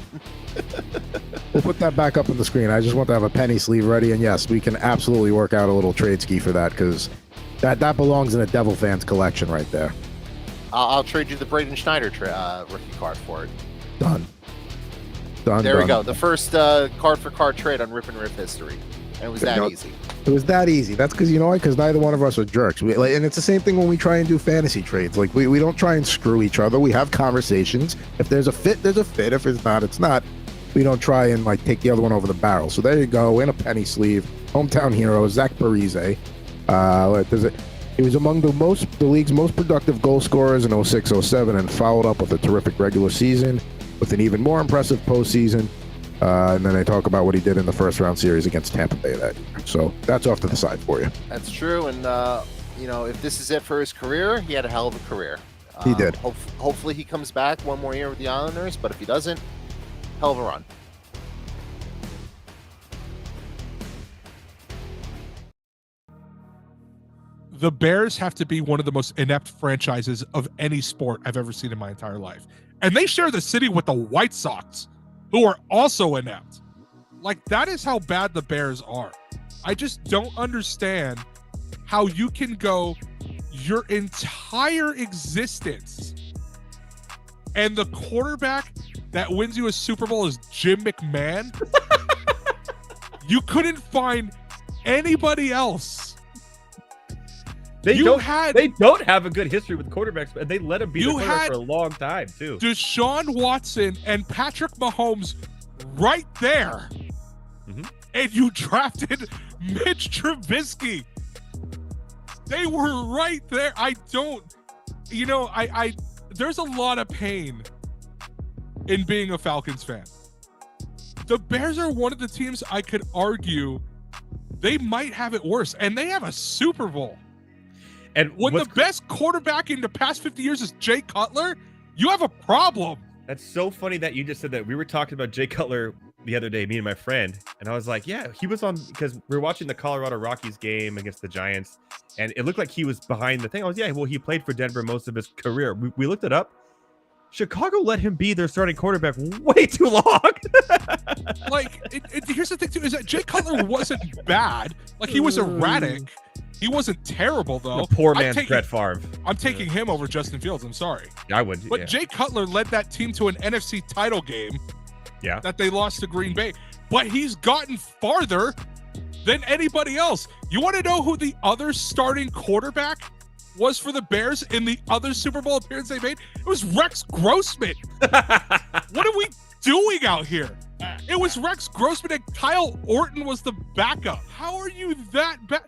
We'll put that back up on the screen. I just want to have a penny sleeve ready, and yes, we can absolutely work out a little trade ski for that, because that belongs in a Devil Fans collection right there. I'll trade you the Braden Schneider rookie card for it. Done. There we go. The first card-for-card trade on Rip and Rip history. And it was that easy. It was that easy. That's because, you know what? Because neither one of us are jerks. And it's the same thing when we try and do fantasy trades. Like, we don't try and screw each other. We have conversations. If there's a fit, there's a fit. If it's not, it's not. We don't try and, take the other one over the barrel. So there you go. In a penny sleeve. Hometown hero, Zach Parise. He was among the league's most productive goal scorers in 06-07 and followed up with a terrific regular season with an even more impressive postseason. And then they talk about what he did in the first round series against Tampa Bay that year. So that's off to the side for you. That's true. And, if this is it for his career, he had a hell of a career. He did. Hopefully he comes back one more year with the Islanders, but if he doesn't, hell of a run. The Bears have to be one of the most inept franchises of any sport I've ever seen in my entire life. And they share the city with the White Sox, who are also inept. That is how bad the Bears are. I just don't understand how you can go your entire existence and the quarterback that wins you a Super Bowl is Jim McMahon. You couldn't find anybody else. They don't have a good history with quarterbacks, but they let him be the quarterback for a long time, too. Deshaun Watson and Patrick Mahomes right there. Mm-hmm. And you drafted Mitch Trubisky. They were right there. There's a lot of pain in being a Falcons fan. The Bears are one of the teams I could argue they might have it worse, and they have a Super Bowl. And when the best quarterback in the past 50 years is Jay Cutler, you have a problem. That's so funny that you just said that. We were talking about Jay Cutler the other day, me and my friend, and I was like, yeah, he was on, because we were watching the Colorado Rockies game against the Giants, and it looked like he was behind the thing. I was, he played for Denver most of his career. We looked it up. Chicago let him be their starting quarterback way too long. Here's the thing, too, is that Jay Cutler wasn't bad. He was erratic. He wasn't terrible, though. The poor man's Brett Favre. I'm taking him over Justin Fields. I'm sorry. I would. But Jay Cutler led that team to an NFC title game that they lost to Green Bay. But he's gotten farther than anybody else. You want to know who the other starting quarterback was for the Bears in the other Super Bowl appearance they made? It was Rex Grossman. What are we doing out here? It was Rex Grossman and Kyle Orton was the backup. How are you that bad?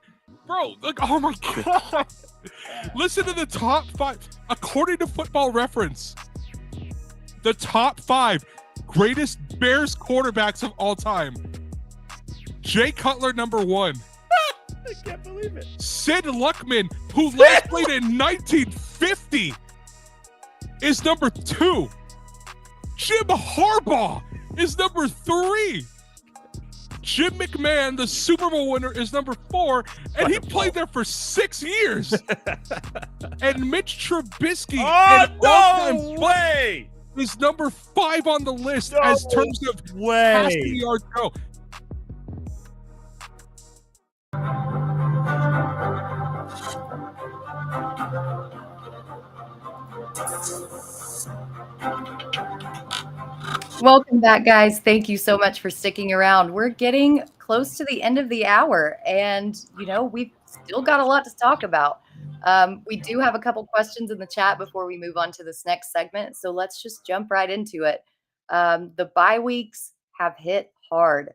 Bro, oh my God. Listen to the top 5. According to Football Reference, the top 5 greatest Bears quarterbacks of all time. Jay Cutler, number 1. I can't believe it. Sid Luckman, who last played in 1950, is number 2. Jim Harbaugh is number 3. Jim McMahon, the Super Bowl winner, is number 4, and he played there for 6 years. And Mitch Trubisky, no way, is number 5 on the list as terms of passing yards go. Welcome back, guys. Thank you so much for sticking around. We're getting close to the end of the hour, and we've still got a lot to talk about. We do have a couple questions in the chat before we move on to this next segment, so let's just jump right into it. The bye weeks have hit hard.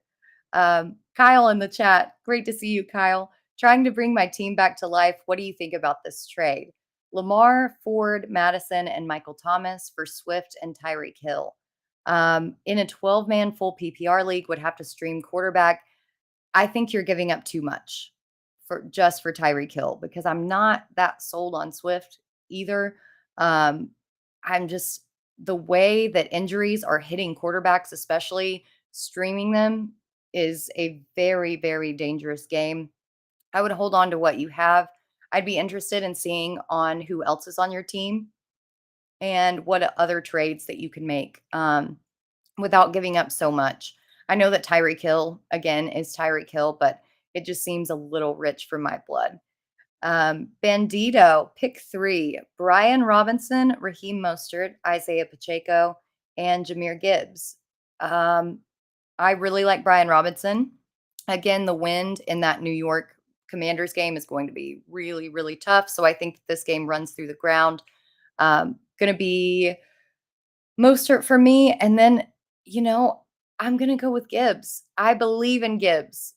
Kyle in the chat, great to see you, Kyle. Trying to bring my team back to life. What do you think about this trade? Lamar, Ford, Madison, and Michael Thomas for Swift and Tyreek Hill. In a 12-man full PPR league, would have to stream quarterback. I think you're giving up too much for Tyreek Hill, because I'm not that sold on Swift either. I'm just, the way that injuries are hitting quarterbacks, especially streaming them, is a very, very dangerous game. I would hold on to what you have. I'd be interested in seeing on who else is on your team and what other trades that you can make without giving up so much. I know that Tyreek Hill, again, is Tyreek Hill, but it just seems a little rich for my blood. Bandito, pick 3. Brian Robinson, Raheem Mostert, Isaiah Pacheco, and Jahmyr Gibbs. I really like Brian Robinson. Again, the wind in that New York Commanders game is going to be really, really tough. So I think this game runs through the ground. Going to be Mostert for me. And then, I'm going to go with Gibbs. I believe in Gibbs.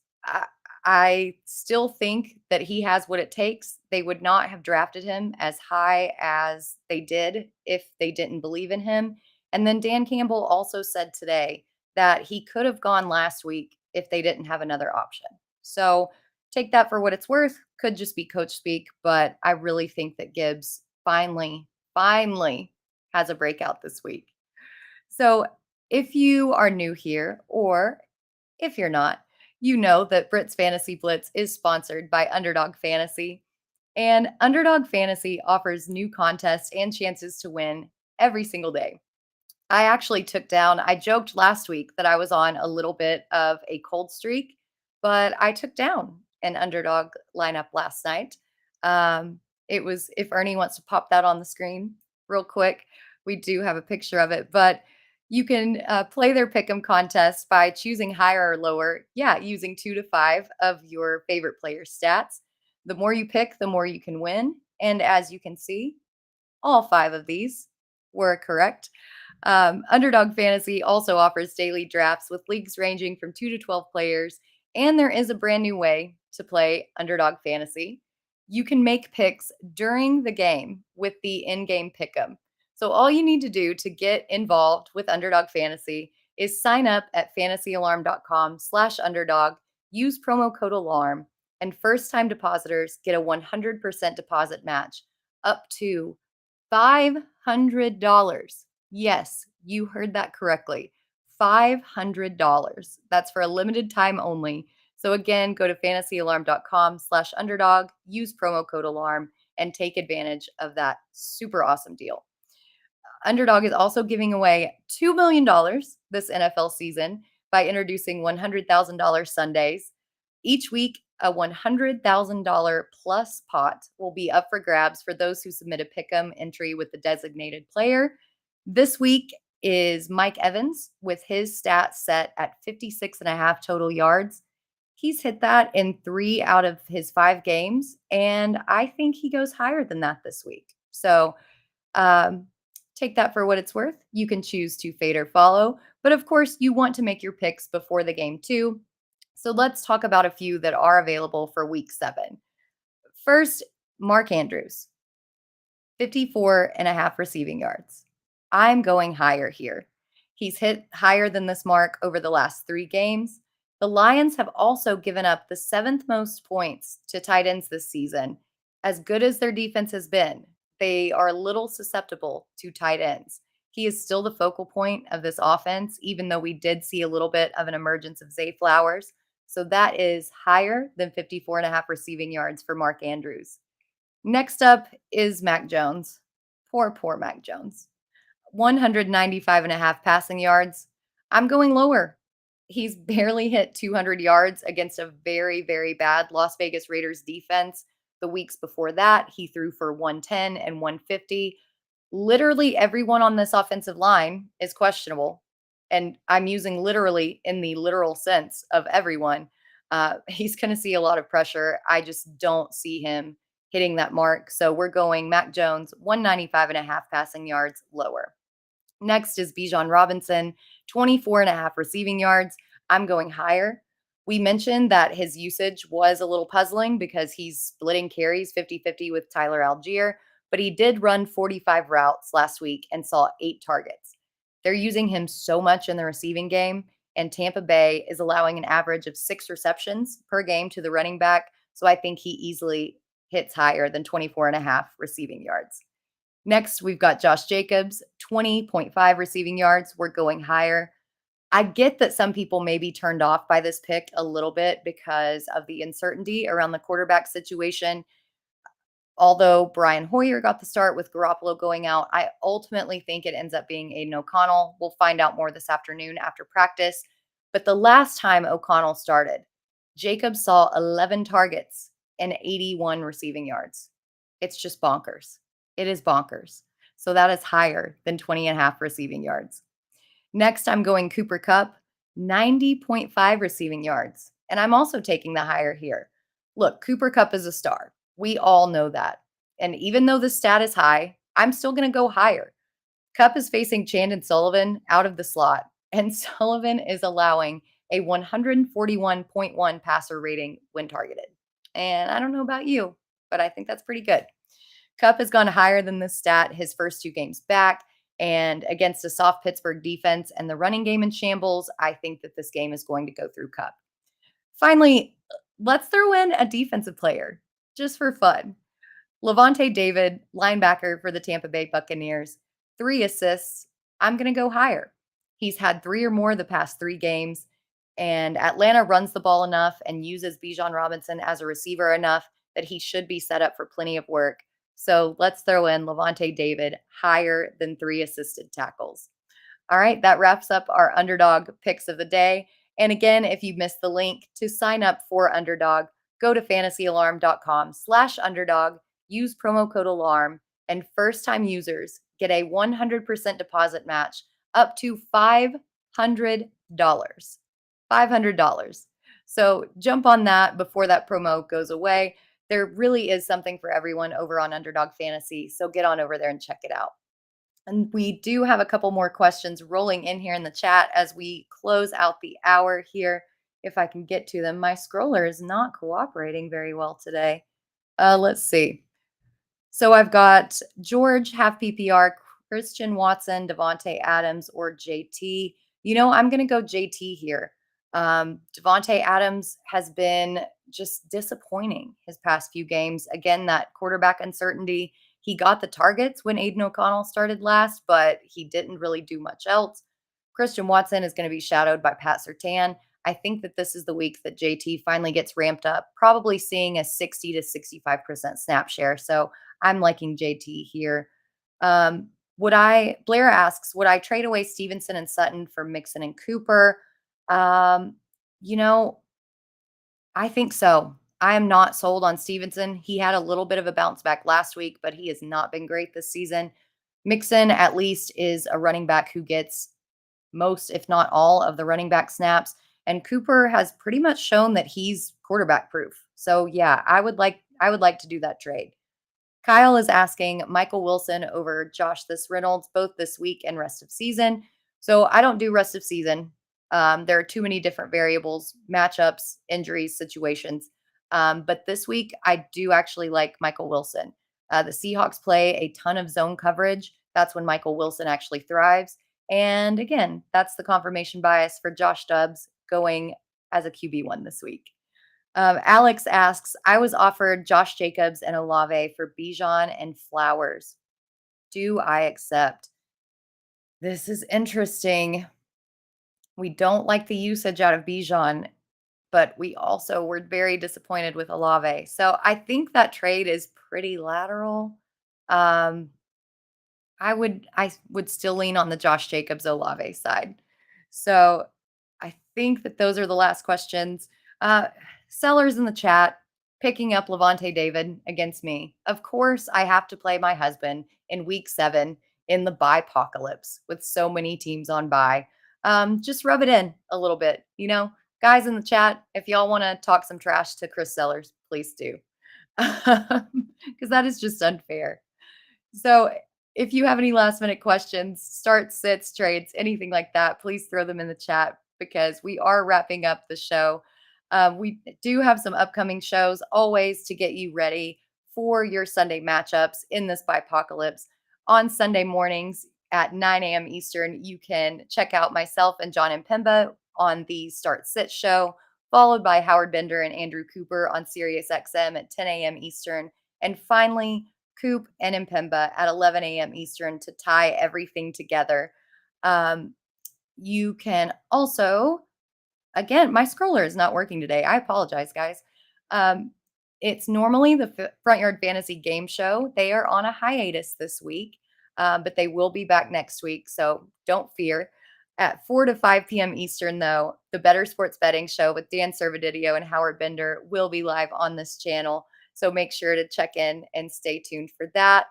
I still think that he has what it takes. They would not have drafted him as high as they did if they didn't believe in him. And then Dan Campbell also said today that he could have gone last week if they didn't have another option. So take that for what it's worth. Could just be coach speak, but I really think that Gibbs finally has a breakout this week. So if you are new here, or if you're not, you know that Britt's Fantasy Blitz is sponsored by Underdog Fantasy. And Underdog Fantasy offers new contests and chances to win every single day. I joked last week that I was on a little bit of a cold streak, but I took down an Underdog lineup last night. It was, if Ernie wants to pop that on the screen real quick, we do have a picture of it, but you can play their pick'em contest by choosing higher or lower. Yeah, using 2 to 5 of your favorite players' stats. The more you pick, the more you can win. And as you can see, all 5 of these were correct. Underdog Fantasy also offers daily drafts with leagues ranging from 2 to 12 players. And there is a brand new way to play Underdog Fantasy. You can make picks during the game with the in-game pick'em. So all you need to do to get involved with Underdog Fantasy is sign up at fantasyalarm.com/underdog, use promo code ALARM, and first-time depositors get a 100% deposit match up to $500. Yes, you heard that correctly. $500. That's for a limited time only. So again, go to fantasyalarm.com/underdog, use promo code ALARM, and take advantage of that super awesome deal. Underdog is also giving away $2 million this NFL season by introducing $100,000 Sundays. Each week, a $100,000 plus pot will be up for grabs for those who submit a pick'em entry with the designated player. This week is Mike Evans with his stats set at 56.5 total yards. He's hit that in 3 out of his 5 games, and I think he goes higher than that this week. So take that for what it's worth. You can choose to fade or follow, but of course you want to make your picks before the game too. So let's talk about a few that are available for week 7. First, Mark Andrews, 54.5 receiving yards. I'm going higher here. He's hit higher than this mark over the last 3 games. The Lions have also given up the 7th most points to tight ends this season. As good as their defense has been, they are a little susceptible to tight ends. He is still the focal point of this offense, even though we did see a little bit of an emergence of Zay Flowers. So that is higher than 54.5 receiving yards for Mark Andrews. Next up is Mac Jones. Poor Mac Jones. 195.5 passing yards. I'm going lower. He's barely hit 200 yards against a very, very bad Las Vegas Raiders defense. The weeks before that, he threw for 110 and 150. Literally everyone on this offensive line is questionable. And I'm using literally in the literal sense of everyone. He's going to see a lot of pressure. I just don't see him hitting that mark. So we're going Mac Jones, 195.5 passing yards lower. Next is Bijan Robinson, 24.5 receiving yards. I'm going higher. We mentioned that his usage was a little puzzling because he's splitting carries 50-50 with Tyler Algier, but he did run 45 routes last week and saw 8 targets. They're using him so much in the receiving game, and Tampa Bay is allowing an average of 6 receptions per game to the running back, so I think he easily hits higher than 24.5 receiving yards. Next, we've got Josh Jacobs, 20.5 receiving yards. We're going higher. I get that some people may be turned off by this pick a little bit because of the uncertainty around the quarterback situation. Although Brian Hoyer got the start with Garoppolo going out, I ultimately think it ends up being Aiden O'Connell. We'll find out more this afternoon after practice. But the last time O'Connell started, Jacobs saw 11 targets and 81 receiving yards. It's just bonkers. It is bonkers. So that is higher than 20.5 receiving yards. Next, I'm going Cooper Kupp, 90.5 receiving yards. And I'm also taking the higher here. Look, Cooper Kupp is a star. We all know that. And even though the stat is high, I'm still going to go higher. Kupp is facing Chandon Sullivan out of the slot, and Sullivan is allowing a 141.1 passer rating when targeted. And I don't know about you, but I think that's pretty good. Kupp has gone higher than this stat his first 2 games back, and against a soft Pittsburgh defense and the running game in shambles, I think that this game is going to go through Kupp. Finally, let's throw in a defensive player just for fun. Levante David, linebacker for the Tampa Bay Buccaneers, 3 assists. I'm going to go higher. He's had 3 or more the past 3 games, and Atlanta runs the ball enough and uses Bijan Robinson as a receiver enough that he should be set up for plenty of work. So let's throw in Levante David higher than 3 assisted tackles. All right, that wraps up our Underdog picks of the day. And again, if you missed the link to sign up for Underdog, go to fantasyalarm.com/underdog, use promo code ALARM, and first-time users get a 100% deposit match up to $500. $500. So jump on that before that promo goes away. There really is something for everyone over on Underdog Fantasy, so get on over there and check it out. And we do have a couple more questions rolling in here in the chat as we close out the hour here. If I can get to them. My scroller is not cooperating very well today. Let's see. So I've got George, half PPR, Christian Watson, Devontae Adams, or JT. I'm going to go JT here. Devontae Adams has been just disappointing his past few games. Again, that quarterback uncertainty. He got the targets when Aiden O'Connell started last, but he didn't really do much else. Christian Watson is going to be shadowed by Pat Surtain. I think that this is the week that JT finally gets ramped up, probably seeing a 60 to 65% snap share. So I'm liking JT here. Blair asks, would I trade away Stevenson and Sutton for Mixon and Cooper? I think so. I am not sold on Stevenson. He had a little bit of a bounce back last week, but he has not been great this season. Mixon, at least, is a running back who gets most, if not all, of the running back snaps. And Cooper has pretty much shown that he's quarterback proof. So yeah, I would like to do that trade. Kyle is asking Michael Wilson over Josh Reynolds, both this week and rest of season. So I don't do rest of season. There are too many different variables, matchups, injuries, situations. But this week, I do actually like Michael Wilson. The Seahawks play a ton of zone coverage. That's when Michael Wilson actually thrives. And again, that's the confirmation bias for Josh Dobbs going as a QB1 this week. Alex asks, I was offered Josh Jacobs and Olave for Bijan and Flowers. Do I accept? This is interesting. We don't like the usage out of Bijan. but we also were very disappointed with Olave. So I think that trade is pretty lateral. I would still lean on the Josh Jacobs Olave side. So I think that those are the last questions. Sellers in the chat picking up Levante David against me. Of course, I have to play my husband in week 7 in the bye-pocalypse with so many teams on bye. Just rub it in a little bit. Guys in the chat, if y'all want to talk some trash to Chris Sellers, please do. Because that is just unfair. So if you have any last minute questions, starts, sits, trades, anything like that, please throw them in the chat because we are wrapping up the show. We do have some upcoming shows always to get you ready for your Sunday matchups in this bipocalypse. On Sunday mornings at 9 a.m. Eastern, you can check out myself and John and Pemba on the Start Sit show, followed by Howard Bender and Andrew Cooper on Sirius XM at 10 a.m. Eastern. And finally, Coop and Mpemba at 11 a.m. Eastern to tie everything together. You can also, again, my scroller is not working today. I apologize, guys. It's normally the Front Yard Fantasy Game Show. They are on a hiatus this week, but they will be back next week, so don't fear. At 4 to 5 p.m. Eastern, though, the Better Sports Betting Show with Dan Servadidio and Howard Bender will be live on this channel. So make sure to check in and stay tuned for that.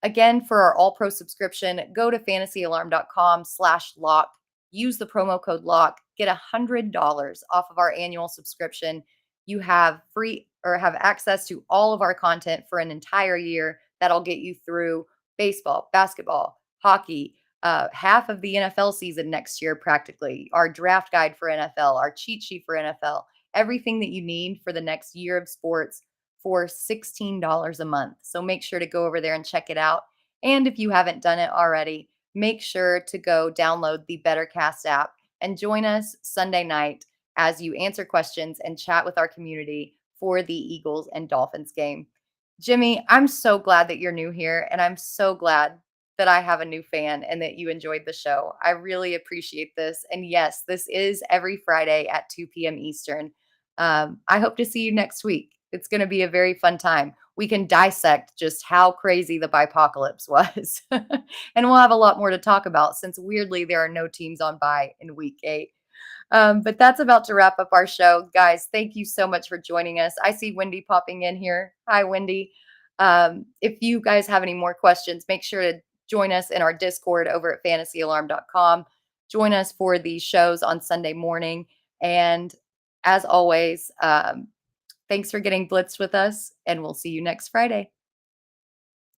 Again, for our All Pro subscription, go to fantasyalarm.com/lock. Use the promo code LOCK. Get $100 off of our annual subscription. You have have access to all of our content for an entire year. That'll get you through baseball, basketball, hockey, half of the NFL season next year, practically, our draft guide for NFL, our cheat sheet for NFL, everything that you need for the next year of sports for $16 a month. So make sure to go over there and check it out. And if you haven't done it already, make sure to go download the BetterCast app and join us Sunday night as you answer questions and chat with our community for the Eagles and Dolphins game. Jimmy, I'm so glad that you're new here, and I'm so glad that I have a new fan and that you enjoyed the show. I really appreciate this. And yes, this is every Friday at 2 p.m. Eastern. I hope to see you next week. It's going to be a very fun time. We can dissect just how crazy the bipocalypse was. And we'll have a lot more to talk about since weirdly there are no teams on bye in week 8. But that's about to wrap up our show. Guys, thank you so much for joining us. I see Wendy popping in here. Hi, Wendy. If you guys have any more questions, make sure to join us in our Discord over at fantasyalarm.com. Join us for these shows on Sunday morning. And as always, thanks for getting blitzed with us, and we'll see you next Friday.